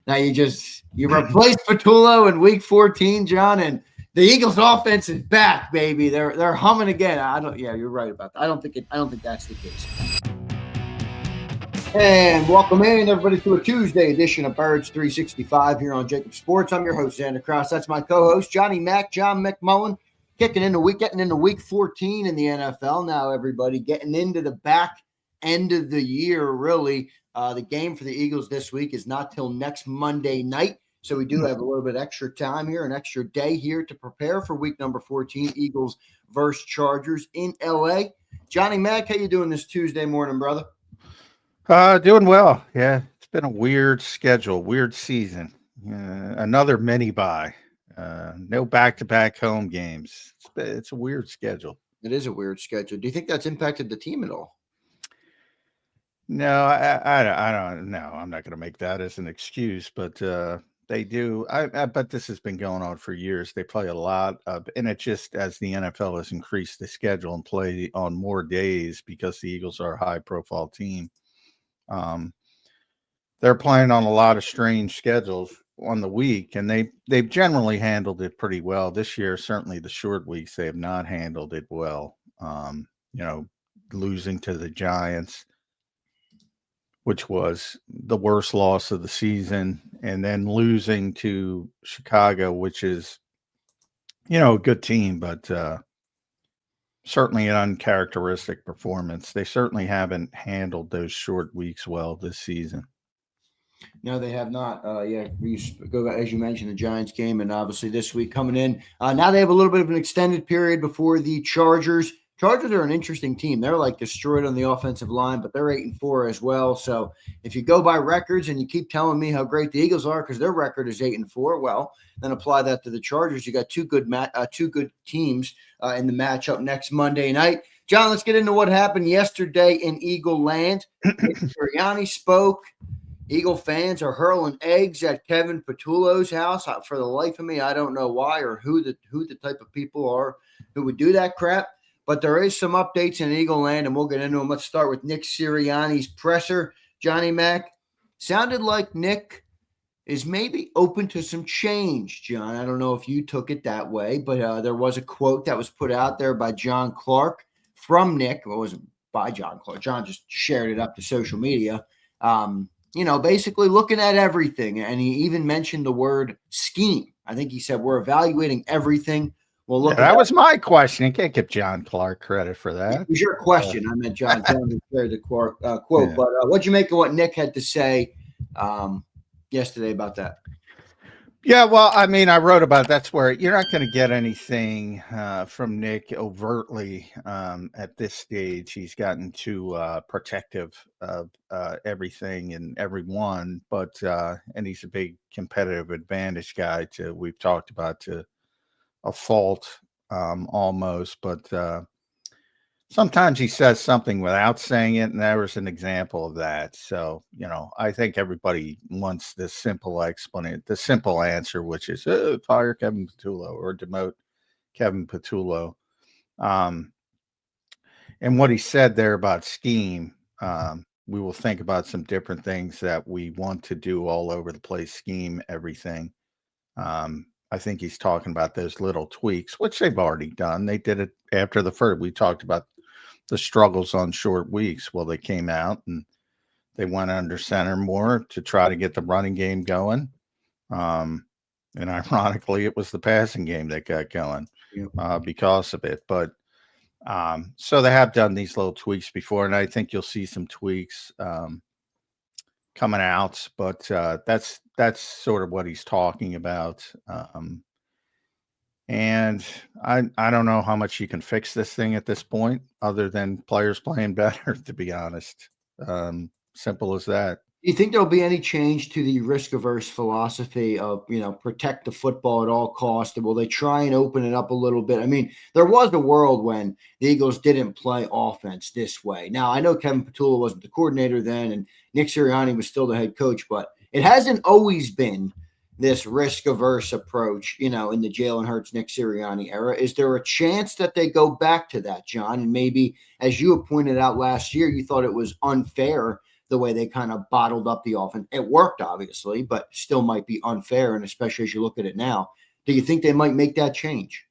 Now you replace Patullo in week 14, John, and the Eagles offense is back, baby. They're humming again. Yeah, you're right about that. I don't think that's the case. And welcome in, everybody, to a Tuesday edition of Birds 365 here on JAKIB Sports. I'm your host, Zander Krause. That's my co-host, John McMullen, getting into week 14 in the NFL now, everybody, getting into the back end of the year, really. The game for the Eagles this week is not till next Monday night, so we do have a little bit extra time here, an extra day here to prepare for week number 14, Eagles versus Chargers in L.A. Johnny Mac, how you doing this Tuesday morning, brother? Doing well. Yeah, it's been a weird schedule, weird season. Another mini bye. No back-to-back home games. It's a weird schedule. It is a weird schedule. Do you think that's impacted the team at all? No, I don't know. I'm not going to make that as an excuse, but they do. I bet this has been going on for years. They play a lot of, and it just, as the NFL has increased the schedule and play on more days because the Eagles are a high-profile team. They're playing on a lot of strange schedules on the week, and they've generally handled it pretty well. This year, certainly the short weeks, they have not handled it well. Losing to the Giants, which was the worst loss of the season, and then losing to Chicago, which is, a good team, but certainly an uncharacteristic performance. They certainly haven't handled those short weeks well this season. No, they have not. We go, as you mentioned, the Giants game, and obviously this week coming in. Now they have a little bit of an extended period before the Chargers. Chargers are an interesting team. They're like destroyed on the offensive line, but they're 8-4 as well. So if you go by records and you keep telling me how great the Eagles are because their record is 8-4, well, then apply that to the Chargers. You got two good teams in the matchup next Monday night. John, let's get into what happened yesterday in Eagle Land. Nick Sirianni spoke. Eagle fans are hurling eggs at Kevin Patullo's house. For the life of me, I don't know why or who the type of people are who would do that crap. But there is some updates in Eagle Land, and we'll get into them. Let's start with Nick Sirianni's presser. Johnny Mac, sounded like Nick is maybe open to some change, John. I don't know if you took it that way, but there was a quote that was put out there by John Clark from Nick. Well, it wasn't by John Clark. John just shared it up to social media. Basically looking at everything. And he even mentioned the word scheme. I think he said we're evaluating everything. Well, look, that was my question. You can't give John Clark credit for that. It was your question. I meant John shared the quote. Yeah. But what'd you make of what Nick had to say yesterday about that? Yeah, well, I mean, I wrote about that's where you're not going to get anything from Nick overtly at this stage. He's gotten too protective of everything and everyone, but and he's a big competitive advantage guy we've talked about to a fault almost, but sometimes he says something without saying it, and there was an example of that. So, I think everybody wants this simple explanation, the simple answer, which is fire Kevin Patullo or demote Kevin Patullo. And what he said there about scheme, we will think about some different things that we want to do all over the place, scheme everything. I think he's talking about those little tweaks, which they've already done. They did it after the first. We talked about the struggles on short weeks. Well, they came out and they went under center more to try to get the running game going. And ironically, it was the passing game that got going because of it. But so they have done these little tweaks before, and I think you'll see some tweaks coming out. But that's sort of what he's talking about. And I don't know how much you can fix this thing at this point other than players playing better, to be honest. Simple as that. Do you think there'll be any change to the risk-averse philosophy of, protect the football at all costs? Will they try and open it up a little bit? I mean, there was a world when the Eagles didn't play offense this way. Now, I know Kevin Patullo wasn't the coordinator then, and Nick Sirianni was still the head coach, but it hasn't always been this risk-averse approach, in the Jalen Hurts, Nick Sirianni era. Is there a chance that they go back to that, John? And maybe, as you have pointed out last year, you thought it was unfair the way they kind of bottled up the offense. It worked, obviously, but still might be unfair. And especially as you look at it now, do you think they might make that change?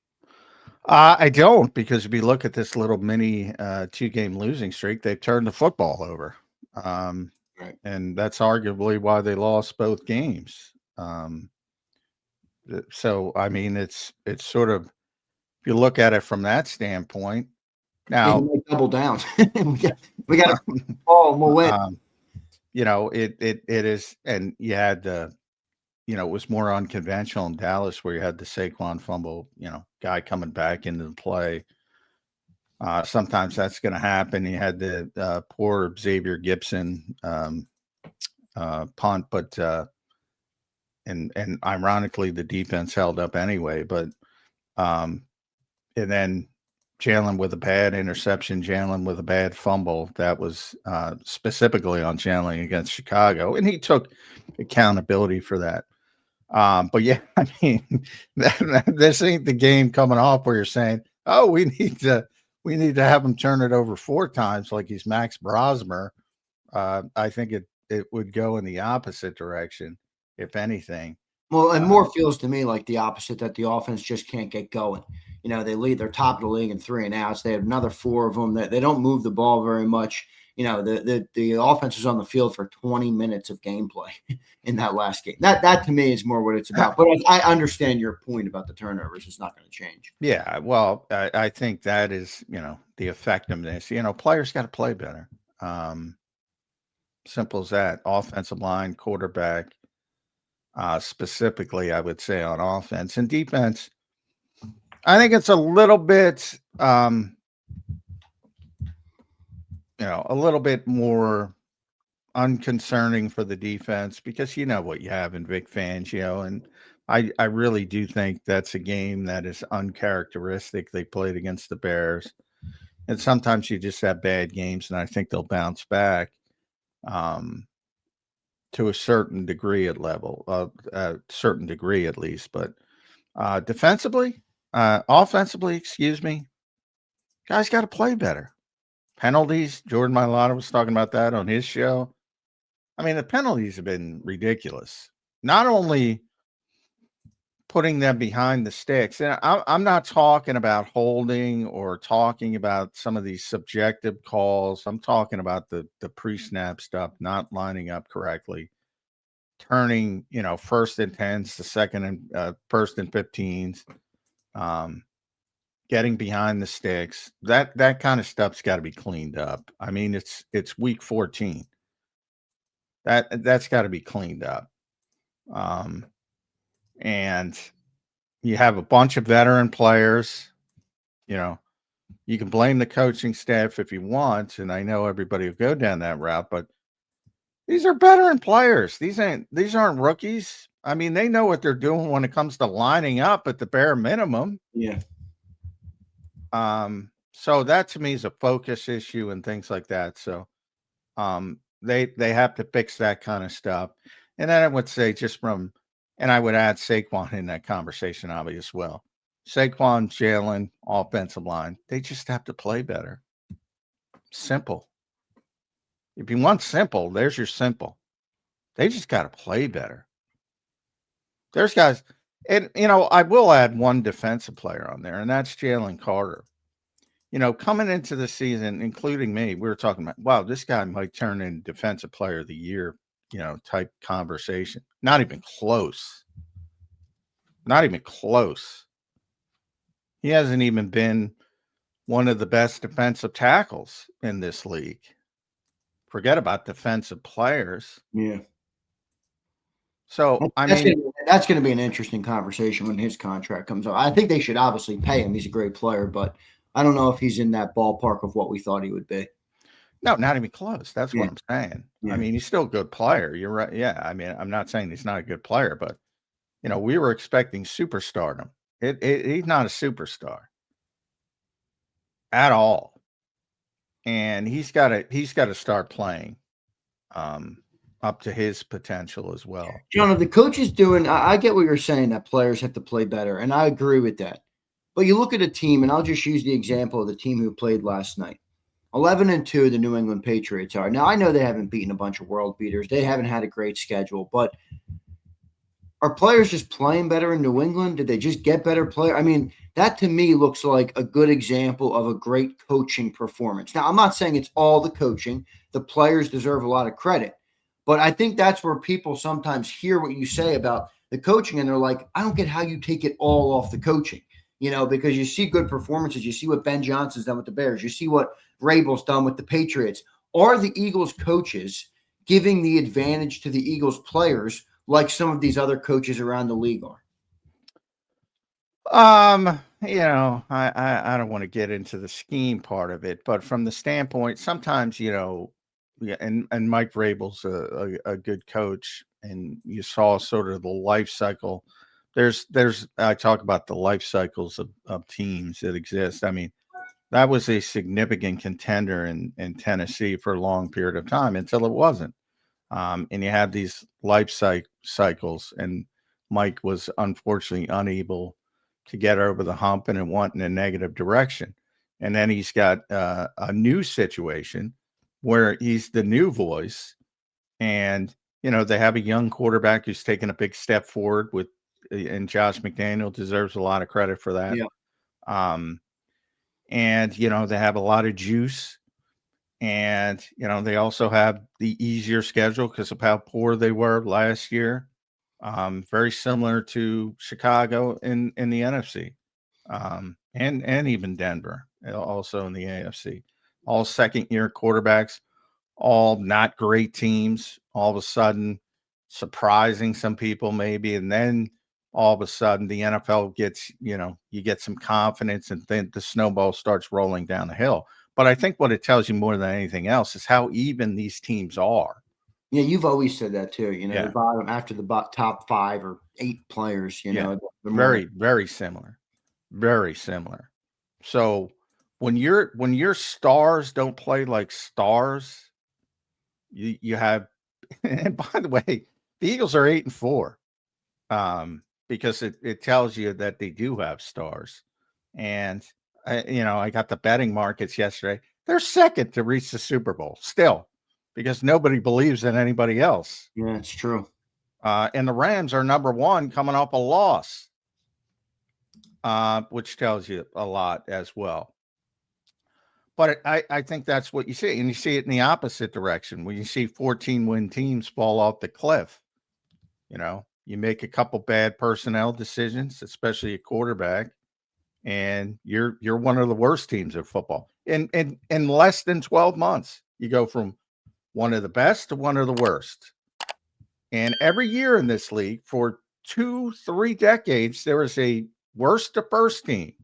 I don't, because if you look at this little mini 2-game losing streak, they've turned the football over. Right. And that's arguably why they lost both games. So, I mean, it's sort of, if you look at it from that standpoint, Yeah, now, you might double down. we got to ball and we'll win. you know, it is, and you had the, you know, it was more unconventional in Dallas where you had the Saquon fumble, you know, guy coming back into the play. Sometimes that's going to happen. You had the poor Xavier Gibson punt, but and ironically the defense held up anyway. But and then Jalen with a bad interception, Jalen with a bad fumble. That was specifically on Jalen against Chicago, and he took accountability for that. But yeah, I mean, this ain't the game coming off where you're saying, "Oh, we need to have him turn it over 4 times like he's Max Brosmer." I think it would go in the opposite direction, if anything. Well, and more feels to me like the opposite, that the offense just can't get going. You know, they're top of the league in 3 and outs. They have another 4 of them. They don't move the ball very much. You know, the offense was on the field for 20 minutes of gameplay in that last game. That to me is more what it's about. But I understand your point about the turnovers. It's not going to change. Yeah, well, I think that is, you know, the effectiveness. You know, players got to play better. Simple as that. Offensive line, quarterback, specifically, I would say on offense and defense. I think it's a little bit, you know, a little bit more unconcerning for the defense because you know what you have in Vic Fangio. And I really do think that's a game that is uncharacteristic. They played against the Bears. And sometimes you just have bad games, and I think they'll bounce back to a certain degree certain degree at least. But offensively, excuse me, guys got to play better. Penalties, Jordan Mailata was talking about that on his show. I mean, the penalties have been ridiculous. Not only putting them behind the sticks, and I'm not talking about holding or talking about some of these subjective calls. I'm talking about the pre-snap stuff, not lining up correctly, turning, you know, 1st and 10s to 2nd and 1st and 15s, getting behind the sticks. That kind of stuff's got to be cleaned up. I mean, it's week 14. That's got to be cleaned up. And you have a bunch of veteran players. You know, you can blame the coaching staff if you want, and I know everybody will go down that route, but these are veteran players. These aren't rookies. I mean, they know what they're doing when it comes to lining up at the bare minimum. Yeah. So that to me is a focus issue and things like that. So they have to fix that kind of stuff. And then I would say and I would add Saquon in that conversation, obviously, as well. Saquon, Jalen, offensive line, they just have to play better. Simple. If you want simple, there's your simple. They just got to play better. There's guys, and, you know, I will add one defensive player on there, and that's Jalen Carter. You know, coming into the season, including me, we were talking about, wow, this guy might turn in defensive player of the year, you know, type conversation. Not even close. Not even close. He hasn't even been one of the best defensive tackles in this league. Forget about defensive players. Yeah. So, that's going to be an interesting conversation when his contract comes up. I think they should obviously pay him. He's a great player, but I don't know if he's in that ballpark of what we thought he would be. No, not even close. That's what I'm saying. Yeah. I mean, he's still a good player. You're right. Yeah. I mean, I'm not saying he's not a good player, but, you know, we were expecting superstardom. He's not a superstar at all. And he's got to start playing up to his potential as well. John, if the coach is doing, I get what you're saying, that players have to play better, and I agree with that. But you look at a team, and I'll just use the example of the team who played last night. 11-2, the New England Patriots are. Now, I know they haven't beaten a bunch of world beaters. They haven't had a great schedule, but are players just playing better in New England? Did they just get better player? I mean, that to me looks like a good example of a great coaching performance. Now, I'm not saying it's all the coaching. The players deserve a lot of credit. But I think that's where people sometimes hear what you say about the coaching and they're like, I don't get how you take it all off the coaching, because you see good performances. You see what Ben Johnson's done with the Bears. You see what Vrabel's done with the Patriots. Are the Eagles coaches giving the advantage to the Eagles players like some of these other coaches around the league are? I don't want to get into the scheme part of it, but from the standpoint, sometimes, yeah, and Mike Vrabel's a good coach, and you saw sort of the life cycle. I talk about the life cycles of teams that exist. I mean, that was a significant contender in Tennessee for a long period of time until it wasn't. And you have these life cycles, and Mike was unfortunately unable to get over the hump, and it went in a negative direction. And then he's got a new situation where he's the new voice, and they have a young quarterback who's taken a big step forward and Josh McDaniel deserves a lot of credit for that. Yeah. And they have a lot of juice. And, they also have the easier schedule because of how poor they were last year. Very similar to Chicago in the NFC, and even Denver, also in the AFC. All second-year quarterbacks, all not great teams, all of a sudden surprising some people maybe, and then all of a sudden the NFL gets, you get some confidence and then the snowball starts rolling down the hill. But I think what it tells you more than anything else is how even these teams are. Yeah, you've always said that too. Yeah. The bottom after the top 5 or 8 players. Yeah. Very, very similar, very similar. So when your stars don't play like stars, you have. And by the way, the Eagles are 8-4, because it tells you that they do have stars. And I got the betting markets yesterday. They're second to reach the Super Bowl still, because nobody believes in anybody else. Yeah, it's true. And the Rams are number 1 coming off a loss, which tells you a lot as well. But I think that's what you see. And you see it in the opposite direction when you see 14-win teams fall off the cliff. You make a couple bad personnel decisions, especially a quarterback, and you're one of the worst teams in football. In less than 12 months, you go from one of the best to one of the worst. And every year in this league for 2-3 decades, there is a worst to first team.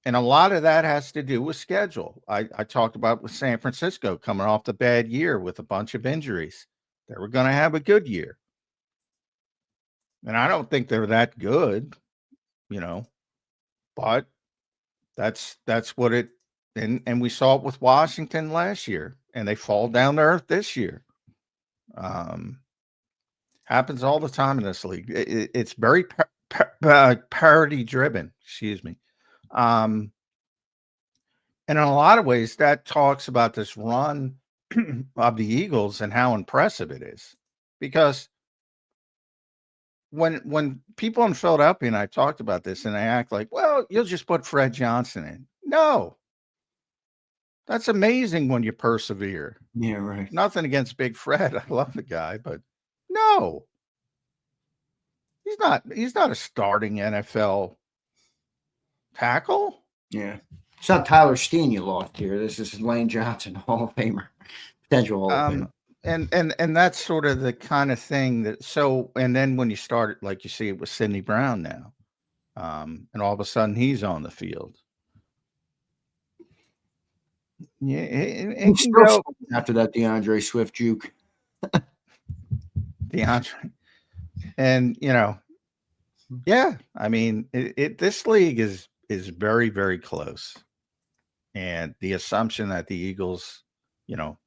And a lot of that has to do with schedule. I talked about with San Francisco coming off the bad year with a bunch of injuries. They were going to have a good year. And I don't think they're that good, but that's what it, and we saw it with Washington last year, and they fall down to earth this year. Happens all the time in this league. It's very parity driven, excuse me. And in a lot of ways, that talks about this run of the Eagles and how impressive it is. Because when people in Philadelphia, and I talked about this, and they act like, well, you'll just put Fred Johnson in. No. That's amazing when you persevere. Yeah, right. Nothing against Big Fred. I love the guy, but no. He's not a starting NFL tackle. Yeah. It's not Tyler Steen you lost here. This is Lane Johnson, Hall of Famer. Potential Hall of Famer. And that's sort of the kind of thing and then when you start, like you see it with Sidney Brown now, and all of a sudden he's on the field. Yeah, it can go after that DeAndre Swift juke. DeAndre, and yeah, I mean, this league is very, very close, and the assumption that the Eagles,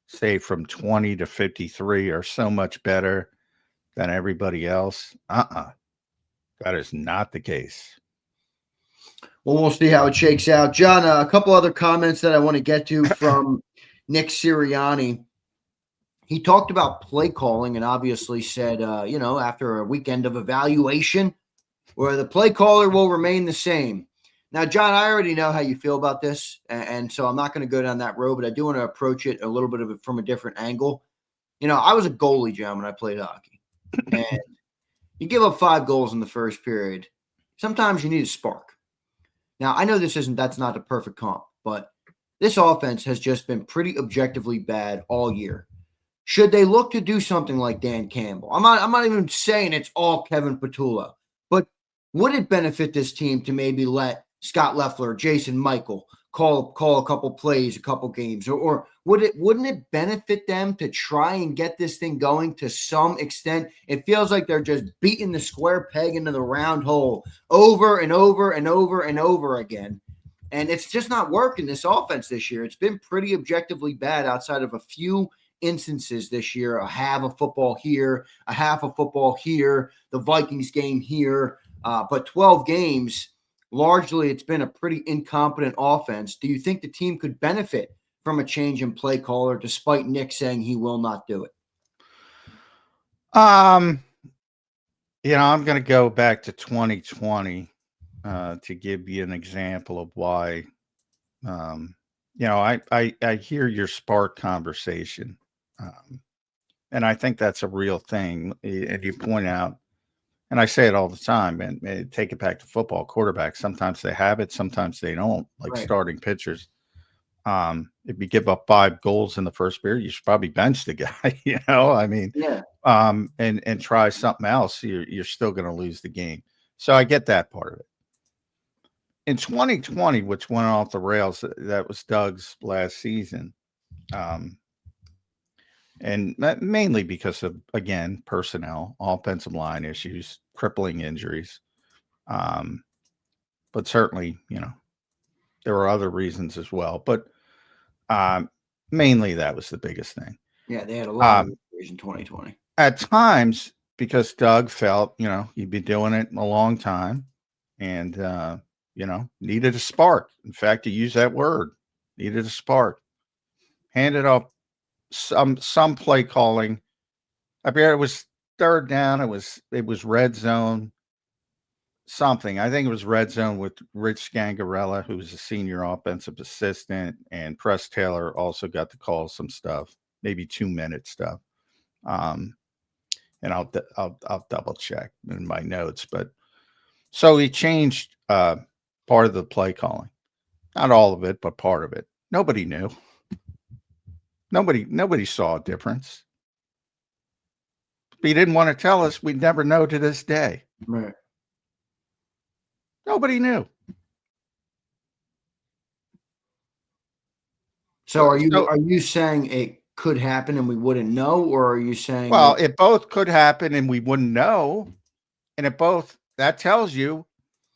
say from 20 to 53 are so much better than everybody else. That is not the case. Well, we'll see how it shakes out. John, a couple other comments that I want to get to from Nick Sirianni. He talked about play calling and obviously said, after a weekend of evaluation, where the play caller will remain the same. Now, John, I already know how you feel about this, and so I'm not going to go down that road, but I do want to approach it a little bit of it from a different angle. I was a goalie, John, when I played hockey, and you give up 5 goals in the first period. Sometimes you need a spark. Now, I know that's not a perfect comp, but this offense has just been pretty objectively bad all year. Should they look to do something like Dan Campbell? I'm not even saying it's all Kevin Patullo, but would it benefit this team to maybe let Scott Leffler, Jason Michael call a couple plays, a couple games, or wouldn't it benefit them to try and get this thing going to some extent? It feels like they're just beating the square peg into the round hole over and over and over and over again. And it's just not working, this offense this year. It's been pretty objectively bad outside of a few instances this year, a half of football here, a half of football here, the Vikings game here, but 12 games, largely it's been a pretty incompetent offense. Do you think the team could benefit from a change in play caller despite Nick saying he will not do it? I'm going to go back to 2020 to give you an example of why. I hear your spark conversation. And I think that's a real thing. And you point out, and I say it all the time, and take it back to football quarterbacks. Sometimes they have it, sometimes they don't, like Right. starting pitchers. If you give up 5 goals in the first period, you should probably bench the guy, Yeah. And try something else. You're still going to lose the game. So I get that part of it. In 2020, which went off the rails, that was Doug's last season. And mainly because of, again, personnel, offensive line issues, crippling injuries. But certainly, there were other reasons as well. But mainly that was the biggest thing. Yeah, they had a lot of injuries in 2020. At times, because Doug felt, he'd been doing it a long time and, needed a spark. In fact, he used that word, needed a spark. Handed off some play calling. I forget, it was third down. It was red zone. Something. I think it was red zone with Rich Scangarella, who was a senior offensive assistant, and Press Taylor also got to call some stuff, maybe 2-minute stuff. And I'll double check in my notes, but so he changed part of the play calling, not all of it, but part of it. Nobody knew. Nobody saw a difference. If he didn't want to tell us, we'd never know to this day. Right. Nobody knew. So are you saying it could happen and we wouldn't know, or are you saying? Well, it both could happen and we wouldn't know, and that tells you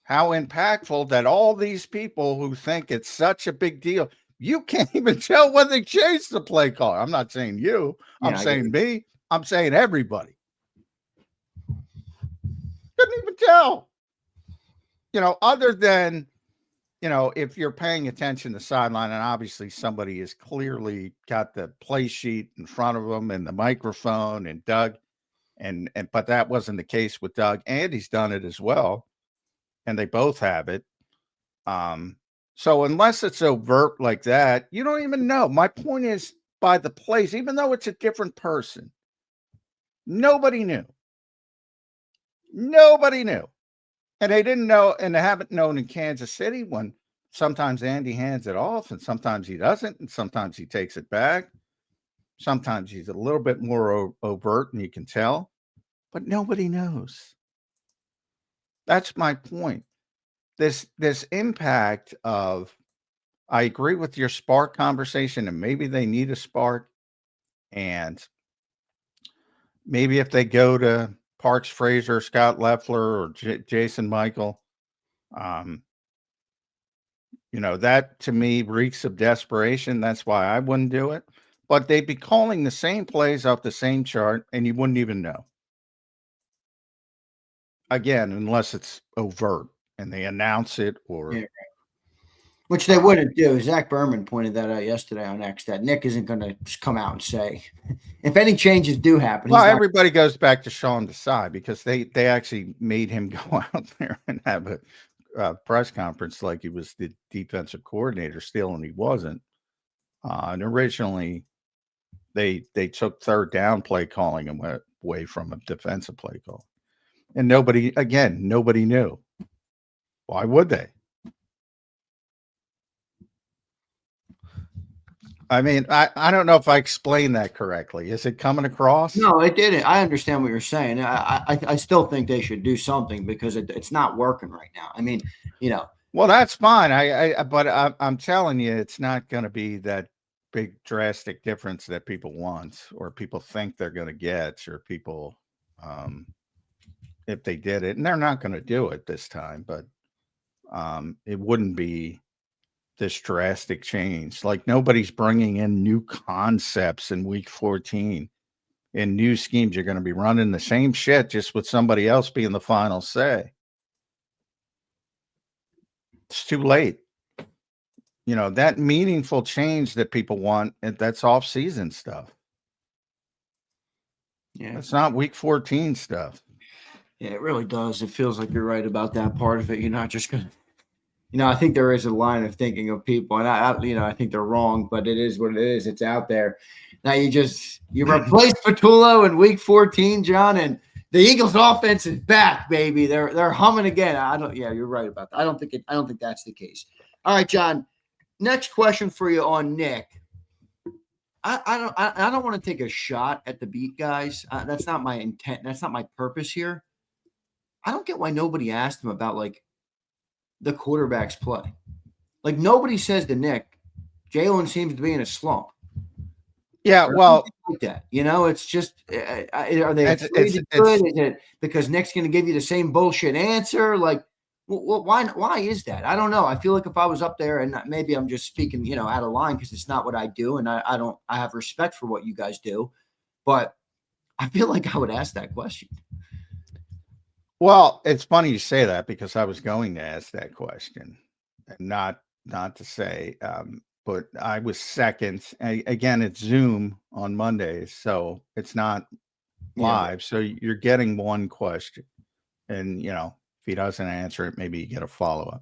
how impactful that all these people who think it's such a big deal. You can't even tell when they changed the play call. I'm not saying you. I'm saying me. I'm saying everybody. Couldn't even tell. Other than, if you're paying attention to the sideline, and obviously somebody has clearly got the play sheet in front of them and the microphone and Doug, but that wasn't the case with Doug. Andy's done it as well, and they both have it. So unless it's overt like that, you don't even know. My point is, by the plays, even though it's a different person, nobody knew. Nobody knew. And they didn't know, and they haven't known in Kansas City when sometimes Andy hands it off and sometimes he doesn't, and sometimes he takes it back. Sometimes he's a little bit more overt and you can tell, but nobody knows. That's my point. This impact of, I agree with your spark conversation, and maybe they need a spark. And maybe if they go to Parks Frazier, Scott Leffler, or Jason Michael, that to me reeks of desperation. That's why I wouldn't do it. But they'd be calling the same plays off the same chart, and you wouldn't even know. Again, unless it's overt. and they announce it, or Yeah. Which they wouldn't do. Zach Berman pointed that out yesterday on X, that Nick isn't going to just come out and say, if any changes do happen, well, he's not. everybody goes back to Sean Desai because they actually made him go out there and have a press conference like he was the defensive coordinator still, and he wasn't. And originally, they took third down play calling and went away from a defensive play call, and nobody knew. Why would they? I mean, I don't know if I explained that correctly. Is it coming across? No, it didn't. I understand what you're saying. I still think they should do something because it's not working right now. I mean, Well, that's fine. But I'm telling you, it's not going to be that big drastic difference that people want or people think they're going to get, or people, if they did it, and they're not going to do it this time, but it wouldn't be this drastic change. Like, nobody's bringing in new concepts in week 14 and new schemes. You're going to be running the same shit, just with somebody else being the final say. It's too late. That meaningful change that people want, that's off-season stuff. yeah, It's not week 14 stuff. yeah, it really does. It feels like you're right about that part of it. You're not just going to. I think there is a line of thinking of people, and I think they're wrong, but it is what it is. It's out there. Now you replace Patullo in week 14, John, and the Eagles' offense is back, baby. They're humming again. Yeah, you're right about that. I don't think that's the case. All right, John. Next question for you on Nick. I don't want to take a shot at the beat guys. That's not my intent. That's not my purpose here. I don't get why nobody asked him about the quarterback's play. Like, nobody says to Nick, Jalen seems to be in a slump. Yeah, well, like that. It's just, are they afraid to do it? Is it because Nick's going to give you the same bullshit answer? Like, why is that? I don't know. I feel like if I was up there, and maybe I'm just speaking, out of line because it's not what I do, and I have respect for what you guys do, but I feel like I would ask that question. Well, it's funny you say that because I was going to ask that question, and not to say, but I was second. Again, it's Zoom on Mondays, so it's not live. So you're getting one question, and if he doesn't answer it, maybe you get a follow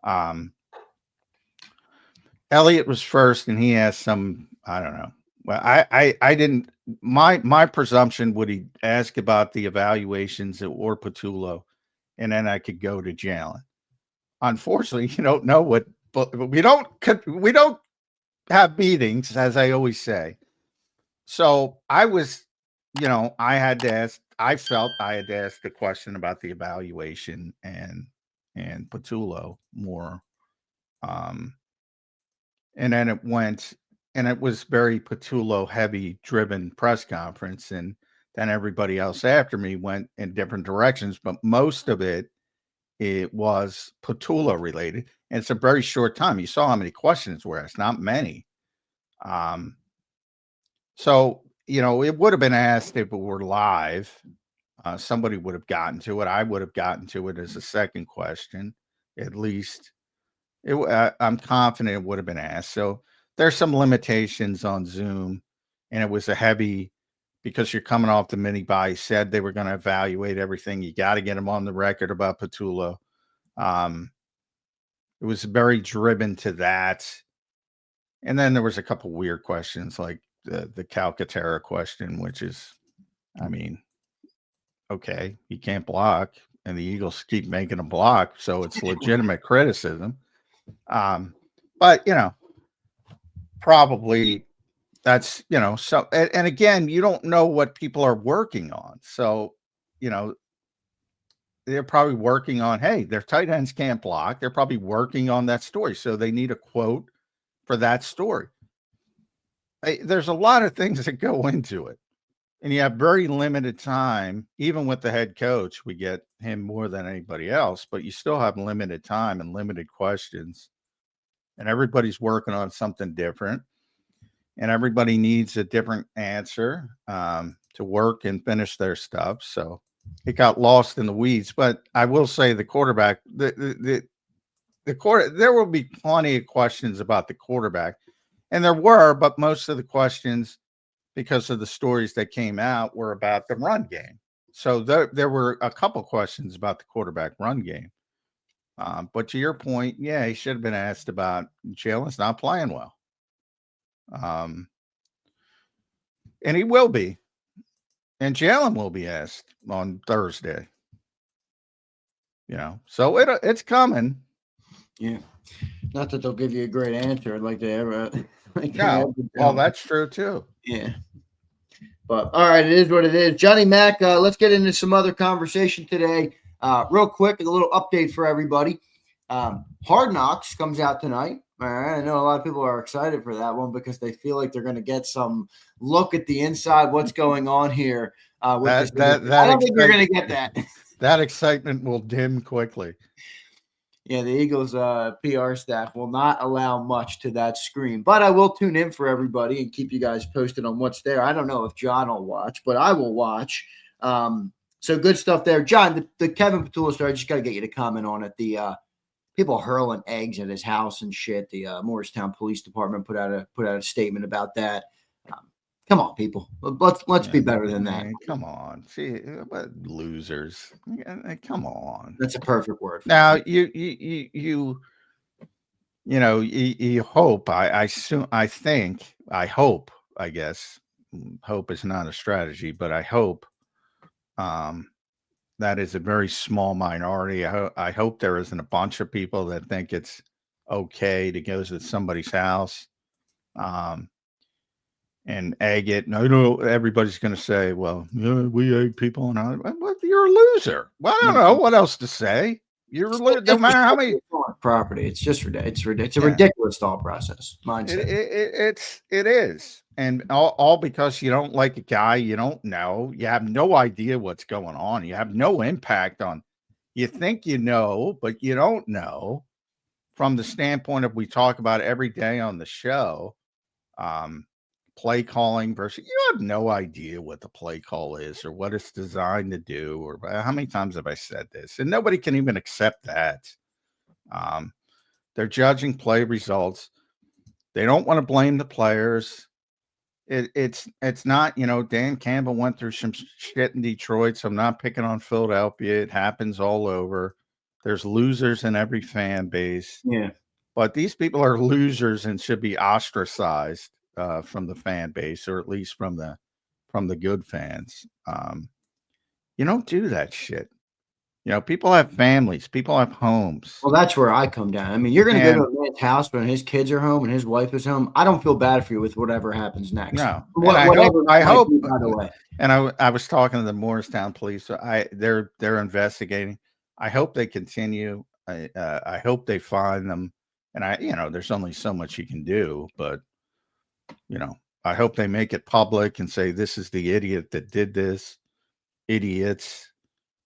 up. Elliot was first, and he asked some. I don't know. Well, I didn't. My presumption would he ask about the evaluations or Patullo, and then I could go to Jalen. Unfortunately, you don't know what, but we don't have meetings, as I always say. So I was, I had to ask. I felt I had to ask the question about the evaluation and Patullo more. And then it went, and it was very Patullo heavy driven press conference. And then everybody else after me went in different directions, but most of it was Patullo related. And it's a very short time. You saw how many questions were asked, not many. So, it would have been asked if it were live. Somebody would have gotten to it. I would have gotten to it as a second question, at least. I'm confident it would have been asked. So there's some limitations on Zoom, and it was a heavy, because you're coming off the mini bye. Said they were going to evaluate everything. You got to get them on the record about Patullo. It was very driven to that. And then there was a couple weird questions, like the Calcaterra question, which is, I mean, okay, he can't block, and the Eagles keep making him block, so it's legitimate criticism. But probably that's, so, and again, you don't know what people are working on. So, they're probably working on, hey, their tight ends can't block. They're probably working on that story. So they need a quote for that story. There's a lot of things that go into it. And you have very limited time. Even with the head coach, we get him more than anybody else, but you still have limited time and limited questions. And everybody's working on something different. And everybody needs a different answer to work and finish their stuff. So it got lost in the weeds. But I will say the quarterback, the there will be plenty of questions about the quarterback, and there were, but most of the questions, because of the stories that came out, were about the run game. So there were a couple questions about the quarterback run game. But to your point, yeah, he should have been asked about Jalen's not playing well. And he will be. And Jalen will be asked on Thursday. So it's coming. Yeah. Not that they'll give you a great answer like they ever. No, well, that's true too. Yeah. But all right, it is what it is. Johnny Mac, let's get into some other conversation today. Real quick, a little update for everybody. Hard Knocks comes out tonight. All right, I know a lot of people are excited for that one because they feel like they're going to get some look at the inside, what's going on here. I don't think you're going to get that. That excitement will dim quickly. Yeah, the Eagles PR staff will not allow much to that screen. But I will tune in for everybody and keep you guys posted on what's there. I don't know if John will watch, but I will watch. So good stuff there. John, the Kevin Patullo story, I just got to get you to comment on it. The people hurling eggs at his house and shit. The Morristown Police Department put out a statement about that. Come on, people. Let's be better than that. Come on. See, what losers. Come on. That's a perfect word. Now, you hope, I hope, I guess, hope is not a strategy, but I hope that is a very small minority. I hope there isn't a bunch of people that think it's okay to go to somebody's house and egg it. And I know everybody's going to say, well, we egg people. And you're a loser. Well, I don't know what else to say. You're a loser. No matter how many property. It's just ridiculous. It's a ridiculous thought process. Mindset. It is. And all because you don't like a guy you don't know. You have no idea what's going on. You have no impact on. You think you know, but you don't know. From the standpoint of we talk about every day on the show, play calling versus you have no idea what the play call is or what it's designed to do, or how many times have I said this? And nobody can even accept that. They're judging play results. They don't want to blame the players. It's not, Dan Campbell went through some shit in Detroit, so I'm not picking on Philadelphia. It happens all over. There's losers in every fan base. Yeah. But these people are losers and should be ostracized from the fan base, or at least from the good fans. You don't do that shit. People have families, people have homes. Well, that's where I come down. I mean, you're going to go to a man's house when his kids are home and his wife is home. I don't feel bad for you with whatever happens next. No, I hope. By the way, and I was talking to the Morristown police. So they're investigating. I hope they continue. I hope they find them. And there's only so much you can do, but I hope they make it public and say this is the idiot that did this. Idiots.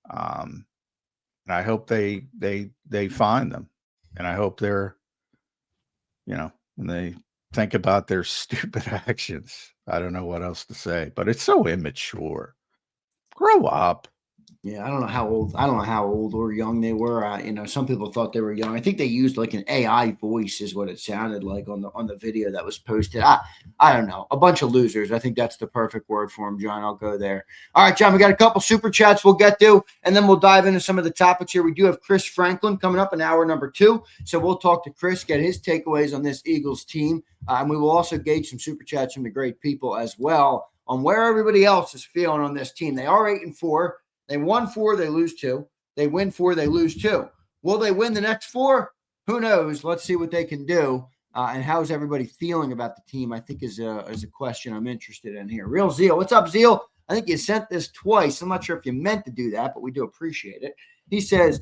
And I hope they find them, and I hope they're, when they think about their stupid actions. I don't know what else to say, but it's so immature. Grow up. Yeah, I don't know how old or young they were. Some people thought they were young. I think they used like an AI voice, is what it sounded like on the video that was posted. I don't know. A bunch of losers. I think that's the perfect word for them, John. I'll go there. All right, John, we got a couple super chats we'll get to, and then we'll dive into some of the topics here. We do have Chris Franklin coming up in hour number 2. So we'll talk to Chris, get his takeaways on this Eagles team. And we will also gauge some super chats from the great people as well on where everybody else is feeling on this team. They are 8-4. They won 4, they lose 2. They win 4, they lose 2. Will they win the next 4? Who knows? Let's see what they can do. And how's everybody feeling about the team, I think is a question I'm interested in here. Real Zeal. What's up, Zeal? I think you sent this twice. I'm not sure if you meant to do that, but we do appreciate it. He says,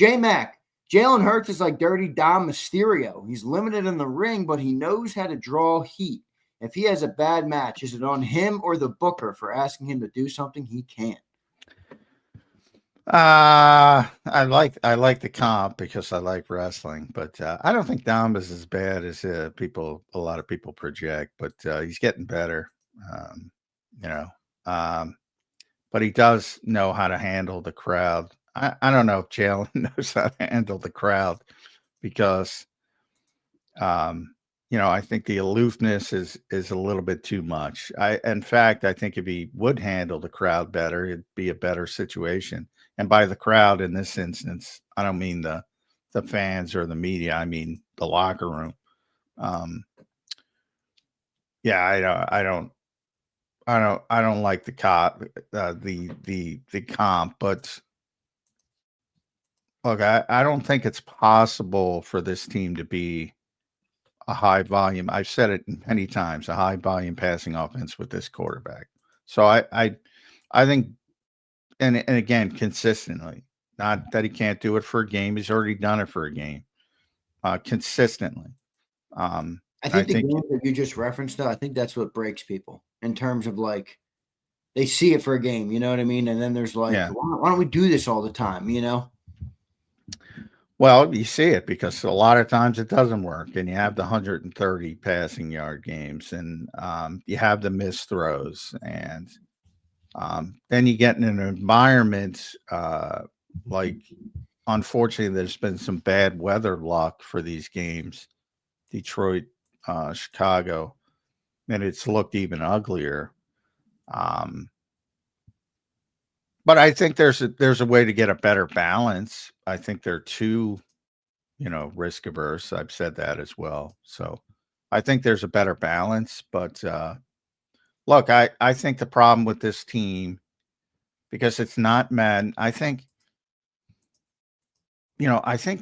JMac, Jalen Hurts is like Dirty Dom Mysterio. He's limited in the ring, but he knows how to draw heat. If he has a bad match, is it on him or the booker for asking him to do something he can't? I like the comp because I like wrestling, but I don't think Dom is as bad as a lot of people project. But he's getting better, but he does know how to handle the crowd. I don't know if Jalen knows how to handle the crowd because, I think the aloofness is a little bit too much. In fact, I think if he would handle the crowd better, it'd be a better situation. And by the crowd in this instance, I don't mean the fans or the media. I mean the locker room. Yeah, I don't like the comp, but look, I don't think it's possible for this team to be a high volume. I've said it many times, a high volume passing offense with this quarterback. So I think, and again, consistently, not that he can't do it for a game. He's already done it for a game, consistently. I I think the think, game that you just referenced, though, I think that's what breaks people in terms of like they see it for a game, you know what I mean? And then there's like, yeah. why don't we do this all the time, you know? Well, you see it because a lot of times it doesn't work, and you have the 130 passing yard games, and you have the missed throws, and then you get in an environment like, unfortunately, there's been some bad weather luck for these games, Detroit, Chicago, and it's looked even uglier. Um, but I think there's a way to get a better balance. I think they're too, risk averse. I've said that as well. So I think there's a better balance. But look, I think the problem with this team, because it's not men, I think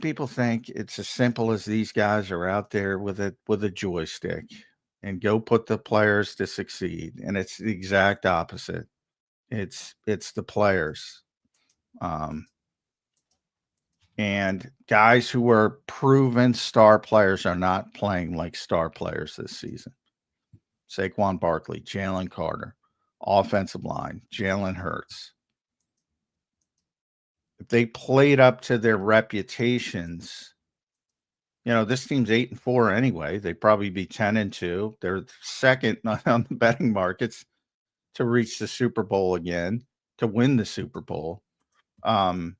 people think it's as simple as these guys are out there with a joystick and go put the players to succeed. And it's the exact opposite. It's the players. Um, and guys who are proven star players are not playing like star players this season. Saquon Barkley, Jalen Carter, offensive line, Jalen Hurts. If they played up to their reputations, this team's 8-4 anyway. They'd probably be 10-2. They're second on the betting markets to reach the Super Bowl again, to win the Super Bowl. And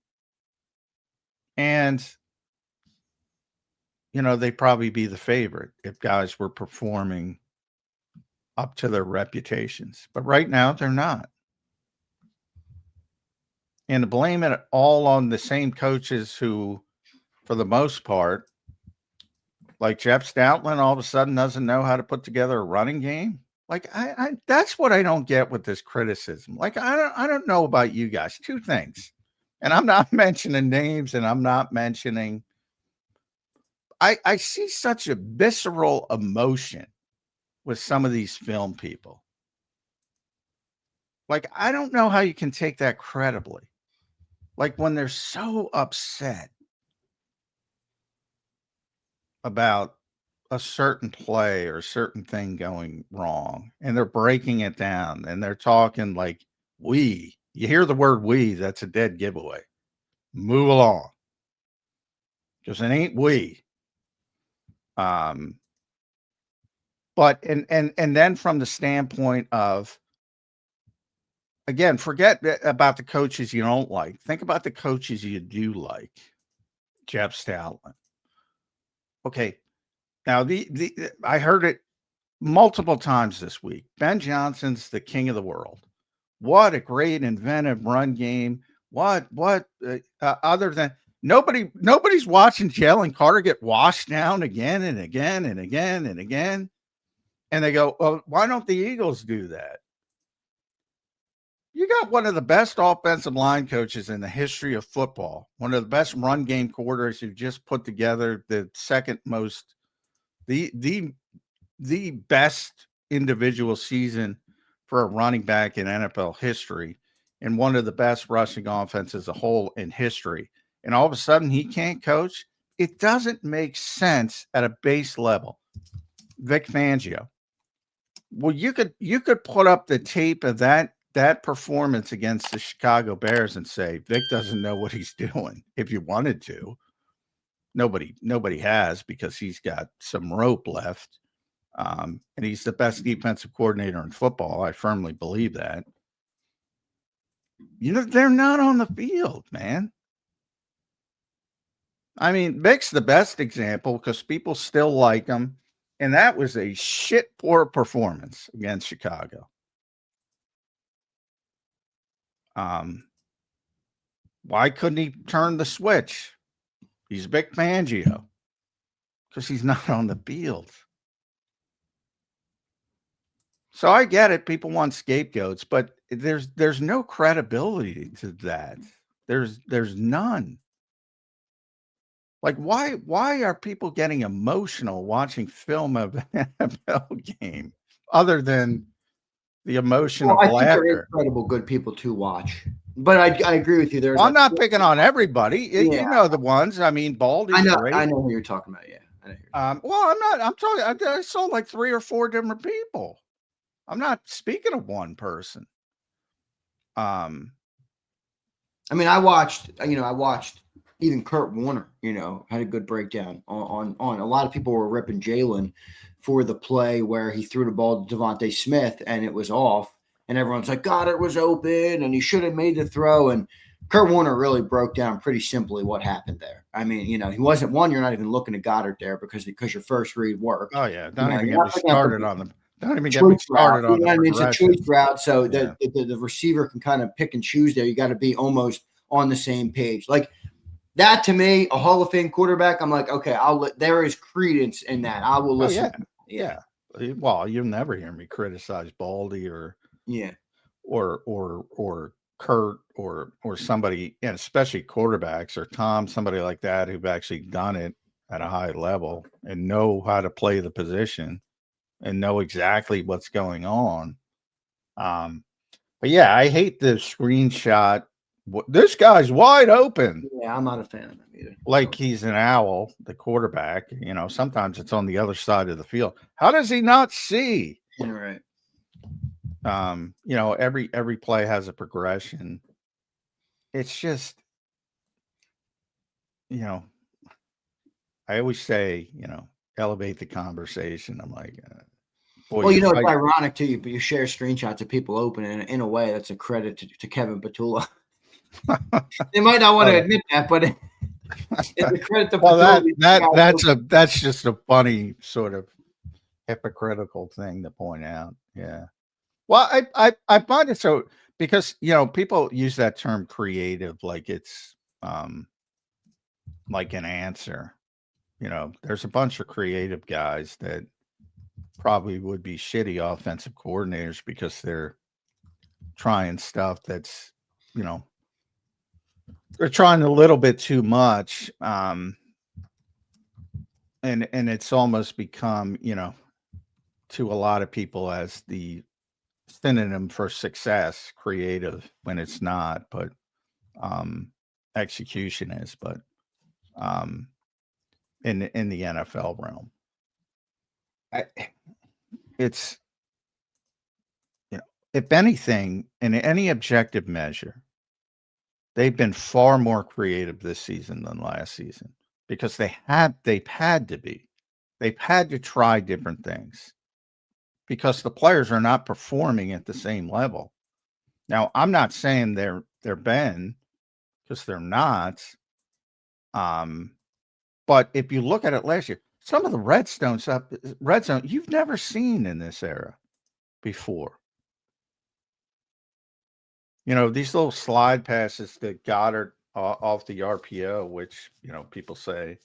they'd probably be the favorite if guys were performing up to their reputations. But right now, they're not. And to blame it all on the same coaches who, for the most part, like Jeff Stoutland, all of a sudden doesn't know how to put together a running game. Like I that's what I don't get with this criticism. Like I don't know about you guys. Two things, and I'm not mentioning names, and I'm not mentioning. I see such a visceral emotion with some of these film people. Like I don't know how you can take that credibly. Like when they're so upset about a certain play or a certain thing going wrong, and they're breaking it down, and they're talking like we. You hear the word we, that's a dead giveaway. Move along. Because it ain't we. But and then from the standpoint of, again, forget about the coaches you don't like. Think about the coaches you do like. Jeff Stoutland. Okay. Now I heard it multiple times this week. Ben Johnson's the king of the world. What a great inventive run game. What other than nobody's watching Jalen Carter get washed down again and again and again and again. And they go, well, why don't the Eagles do that? You got one of the best offensive line coaches in the history of football, one of the best run game coordinators who just put together the second most, the best individual season for a running back in NFL history, and one of the best rushing offenses as a whole in history. And all of a sudden he can't coach. It doesn't make sense at a base level. Vic Fangio. Well, you could put up the tape of that performance against the Chicago Bears and say Vic doesn't know what he's doing if you wanted to. Nobody has, because he's got some rope left. And he's the best defensive coordinator in football. I firmly believe that. They're not on the field, man. I mean, Vic's the best example because people still like him. And that was a shit poor performance against Chicago. Why couldn't he turn the switch? He's Vic Fangio because he's not on the field. So I get it. People want scapegoats, but there's no credibility to that. There's none. Like why are people getting emotional watching film of an NFL game other than the emotion of I think they're laughter? incredible good people to watch. But I agree with you. There's Well, I'm not picking on everybody. Yeah. You know the ones. I mean, Baldy's great. I know who you're talking about. Yeah. Well, I'm not. I'm talking. I saw like 3 or 4 different people. I'm not speaking of one person. I mean, I watched even Kurt Warner, had a good breakdown on a lot of people were ripping Jalen for the play where he threw the ball to Devontae Smith and it was off. And everyone's like, God, it was open and he should have made the throw. And Kurt Warner really broke down pretty simply what happened there. I mean, he wasn't you're not even looking at Goddard there because your first read worked. Oh, yeah. Don't even get me started on them. Don't even get choice me started route. on the It's a choice route, so Yeah. the receiver can kind of pick and choose there. You got to be almost on the same page. Like that to me, a Hall of Fame quarterback, I'm like, okay, there is credence in that. I will listen. Oh, yeah. Well, you'll never hear me criticize Baldy or Kurt or somebody, and especially quarterbacks or Tom, somebody like that who've actually done it at a high level and know how to play the position and know exactly what's going on. But yeah, I hate the screenshot. This guy's wide open. Yeah, I'm not a fan of that either. Like he's an owl, the quarterback. Sometimes it's on the other side of the field. How does he not see? Yeah, right. Every play has a progression. It's just, I always say, elevate the conversation. I'm like, boy, well, it's ironic too. You share screenshots of people open, and in a way, that's a credit to Kevin Patullo. They might not want to admit that, but it's a credit to Patullo. That's just a funny sort of hypocritical thing to point out. Yeah. Well, I find it so because people use that term creative like it's like an answer. There's a bunch of creative guys that probably would be shitty offensive coordinators because they're trying stuff that's, they're trying a little bit too much. And it's almost become, to a lot of people as the synonym for success, creative, when it's not, but execution is. But in the NFL realm, it's if anything, in any objective measure, they've been far more creative this season than last season because they've had to be. They've had to try different things because the players are not performing at the same level. Now, I'm not saying they're Ben because they're not. But if you look at it last year, some of the red zone you've never seen in this era before. These little slide passes that Goddard off the RPO, which people say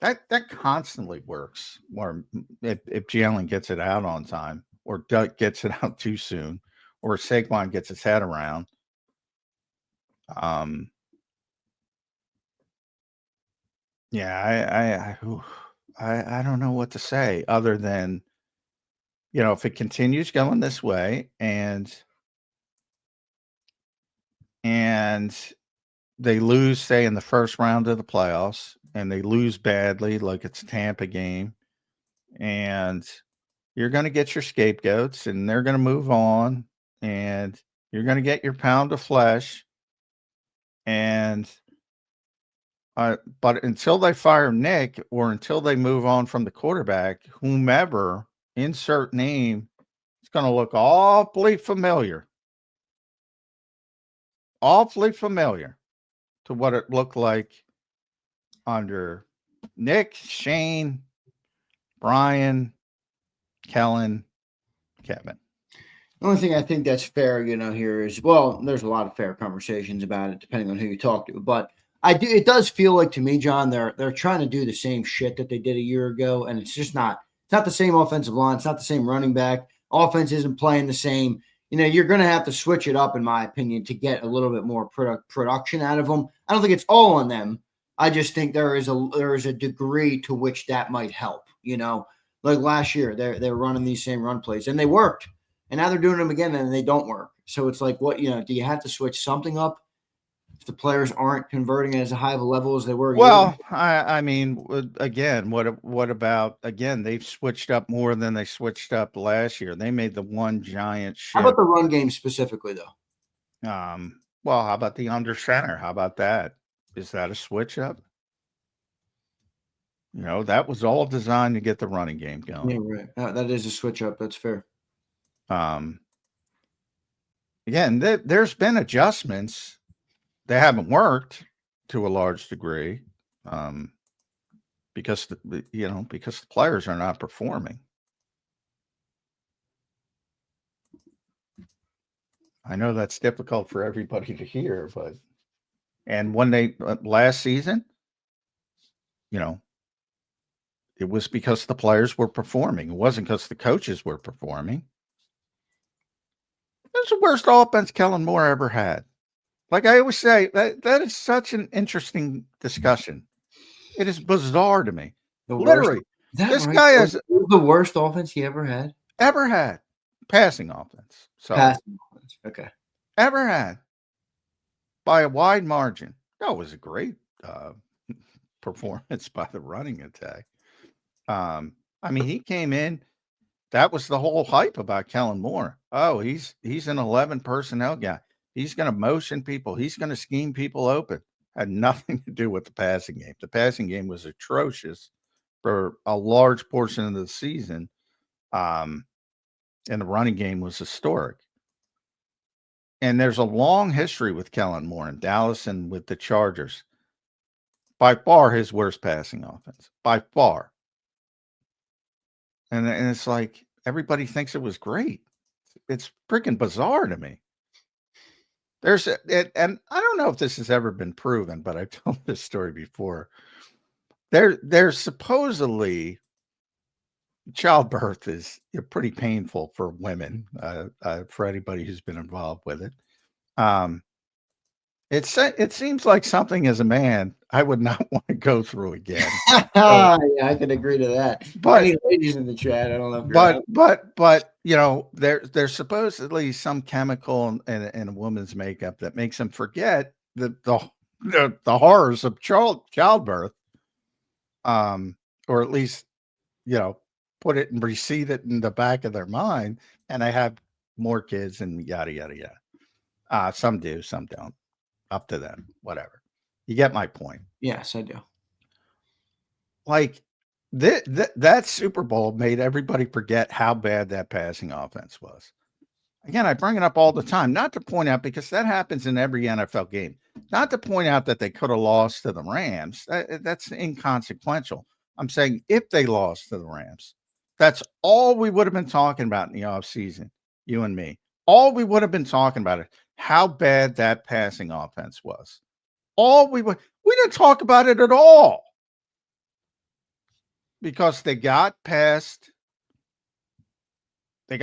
that constantly works. Or if Jalen gets it out on time, or Doug gets it out too soon, or Saquon gets his head around. Yeah, I don't know what to say other than, if it continues going this way and they lose, say, in the first round of the playoffs and they lose badly, like it's a Tampa game, and you're going to get your scapegoats and they're going to move on and you're going to get your pound of flesh. And but until they fire Nick or until they move on from the quarterback, whomever, insert name, it's going to look awfully familiar. awfully familiar to what it looked like under Nick, Shane, Brian, Kellen, Kevin. The only thing I think that's fair, here is, well, there's a lot of fair conversations about it, depending on who you talk to. But it does feel like to me, John, they're trying to do the same shit that they did a year ago, and it's just not. It's not the same offensive line. It's not the same running back. Offense isn't playing the same. You're going to have to switch it up, in my opinion, to get a little bit more production out of them. I don't think it's all on them. I just think there is a degree to which that might help. Like last year, they're running these same run plays, and they worked. And now they're doing them again, and they don't work. So it's like, do you have to switch something up if the players aren't converting at as high of a level as they were? Well, I mean, again, what about, again, they've switched up more than they switched up last year. They made the one giant shift. How about the run game specifically, though? Well, how about the under center? How about that? Is that a switch up? That was all designed to get the running game going. Yeah, right. That is a switch up. That's fair. Again, there's been adjustments. They haven't worked to a large degree, because the players are not performing. I know that's difficult for everybody to hear, and when they last season, it was because the players were performing. It wasn't because the coaches were performing. It was the worst offense Kellen Moore ever had. Like I always say, that is such an interesting discussion. It is bizarre to me. Literally, this guy is the worst offense he ever had. Ever had. Passing offense. So passing offense. Okay. Ever had. By a wide margin. That was a great performance by the running attack. I mean, he came in. That was the whole hype about Kellen Moore. Oh, he's an 11 personnel guy. He's going to motion people. He's going to scheme people open. Had nothing to do with the passing game. The passing game was atrocious for a large portion of the season. And the running game was historic. And there's a long history with Kellen Moore in Dallas and with the Chargers. By far his worst passing offense. By far. And it's like everybody thinks it was great. It's freaking bizarre to me. And I don't know if this has ever been proven, but I've told this story before. There's supposedly childbirth is pretty painful for women, for anybody who's been involved with it. It seems like something as a man I would not want to go through again. Yeah, I can agree to that. But any ladies in the chat, I don't know. But there's supposedly some chemical in a woman's makeup that makes them forget the horrors of childbirth, or at least put it and recede it in the back of their mind, and they have more kids and yada yada yada. Some do, some don't. Up to them, whatever. You get my point. Yes, I do. Like that Super Bowl made everybody forget how bad that passing offense was. Again, I bring it up all the time, not to point out, because that happens in every NFL game, not to point out that they could have lost to the Rams. That's inconsequential. I'm saying if they lost to the Rams, that's all we would have been talking about in the offseason, you and me. All we would have been talking about it. How bad that passing offense was. We didn't talk about it at all, because they got past the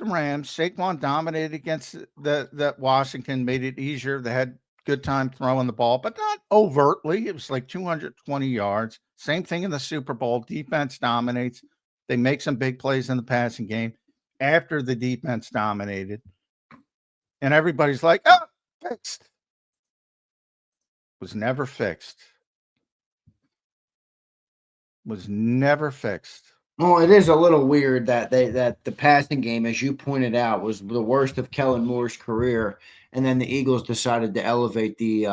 Rams. Saquon dominated against the Washington, made it easier. They had good time throwing the ball, but not overtly. It was like 220 yards. Same thing in the Super Bowl. Defense dominates. They make some big plays in the passing game after the defense dominated. And everybody's like, oh, fixed. Was never fixed. Was never fixed. Well, it is a little weird that the passing game, as you pointed out, was the worst of Kellen Moore's career, and then the Eagles decided to elevate the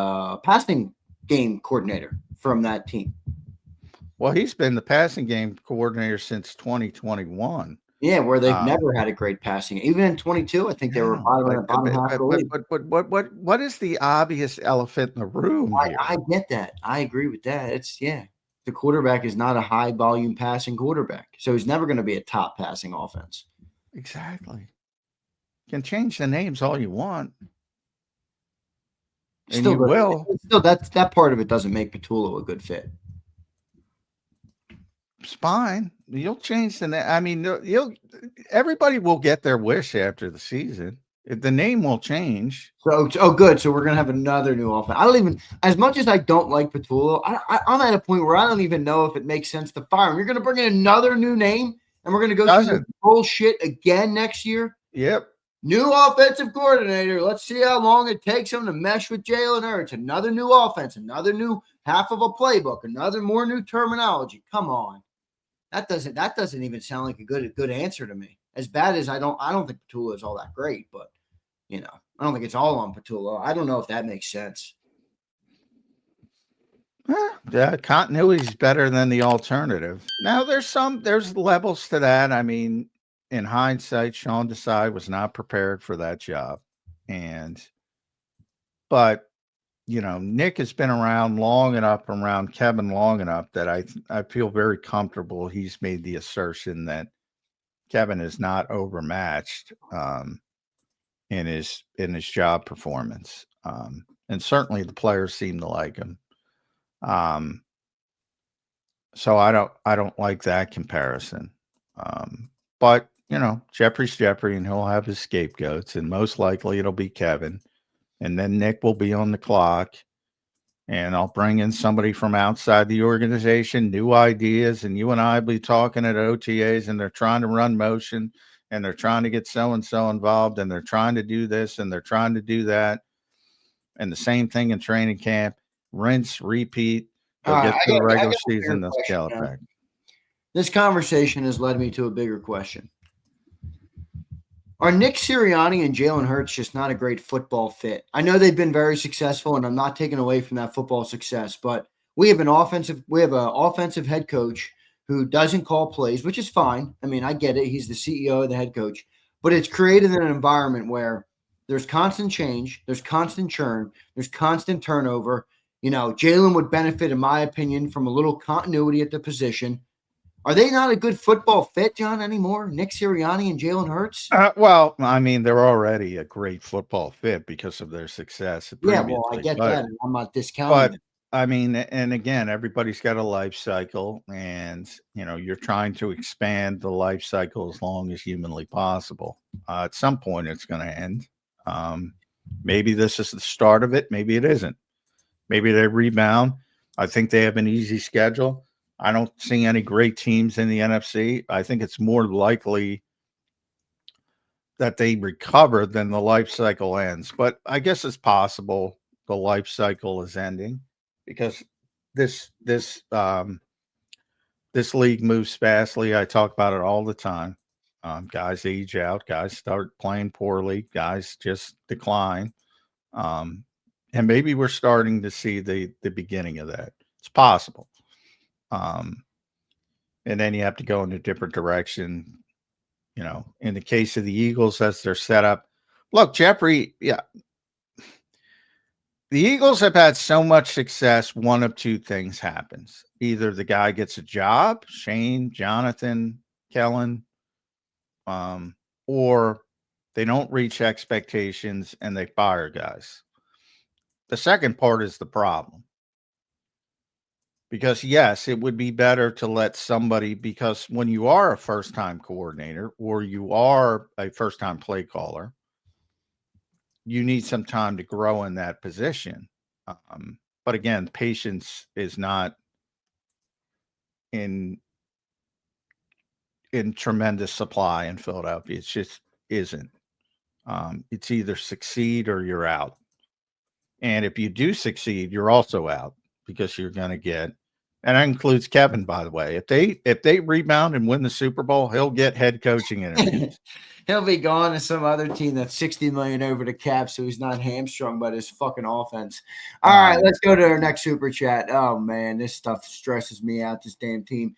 passing game coordinator from that team. Well, he's been the passing game coordinator since 2021. Yeah, where they've never had a great passing. Even in 22, I think they were bottom half of the league. What is the obvious elephant in the room here? I get that. I agree with that. The quarterback is not a high volume passing quarterback, so he's never going to be a top passing offense. Exactly. You can change the names all you want. And Still, you will. Still, that part of it doesn't make Patullo a good fit. It's fine. You'll change the name. I mean, everybody will get their wish after the season. The name will change. So, good. So we're gonna have another new offense. I don't even, as much as I don't like Patullo, I'm at a point where I don't even know if it makes sense to fire him. You're gonna bring in another new name, and we're gonna go through this bullshit again next year. Yep. New offensive coordinator. Let's see how long it takes him to mesh with Jalen Hurts. Another new offense, another new half of a playbook, another more new terminology. Come on. That doesn't even sound like a good answer to me. As bad as I don't think Patullo is all that great, but I don't think it's all on Patullo. I don't know if that makes sense. Yeah, continuity is better than the alternative. Now there's levels to that. I mean, in hindsight, Sean Desai was not prepared for that job. But Nick has been around long enough, around Kevin long enough that I feel very comfortable. He's made the assertion that Kevin is not overmatched in his job performance. And certainly the players seem to like him. So I don't like that comparison. But Jeffrey's Jeffrey, and he'll have his scapegoats, and most likely it'll be Kevin. And then Nick will be on the clock, and I'll bring in somebody from outside the organization, new ideas, and you and I will be talking at OTAs, and they're trying to run motion, and they're trying to get so-and-so involved, and they're trying to do this, and they're trying to do that. And the same thing in training camp, rinse, repeat. They'll get to the regular season, they'll scale it back. This conversation has led me to a bigger question. Are Nick Sirianni and Jalen Hurts just not a great football fit? I know they've been very successful, and I'm not taking away from that football success, but we have an offensive head coach who doesn't call plays, which is fine. I mean, I get it. He's the CEO of the head coach, but it's created an environment where there's constant change, there's constant churn, there's constant turnover. Jalen would benefit, in my opinion, from a little continuity at the position. Are they not a good football fit, John, anymore? Nick Sirianni and Jalen Hurts? Well, I mean, they're already a great football fit because of their success. Yeah, well, I get that. I'm not discounting it. I mean, and again, everybody's got a life cycle, and you're trying to expand the life cycle as long as humanly possible. At some point, it's going to end. Maybe this is the start of it. Maybe it isn't. Maybe they rebound. I think they have an easy schedule. I don't see any great teams in the NFC. I think it's more likely that they recover than the life cycle ends. But I guess it's possible the life cycle is ending because this league moves fastly. I talk about it all the time. Guys age out. Guys start playing poorly. Guys just decline. And maybe we're starting to see the beginning of that. It's possible. And then you have to go in a different direction. In the case of the Eagles, that's their setup. Look, Jeffrey, yeah. The Eagles have had so much success. One of two things happens. Either the guy gets a job, Shane, Jonathan, Kellen, or they don't reach expectations and they fire guys. The second part is the problem. Because, yes, it would be better to let somebody, because when you are a first-time coordinator or you are a first-time play caller, you need some time to grow in that position. But again, patience is not in tremendous supply in Philadelphia. It just isn't. It's either succeed or you're out. And if you do succeed, you're also out because you're going to get, and that includes Kevin, by the way. If they rebound and win the Super Bowl, he'll get head coaching interviews. He'll be gone to some other team that's $60 million over the cap, so he's not hamstrung by his fucking offense. All right, let's go to our next super chat. Oh man, this stuff stresses me out. This damn team.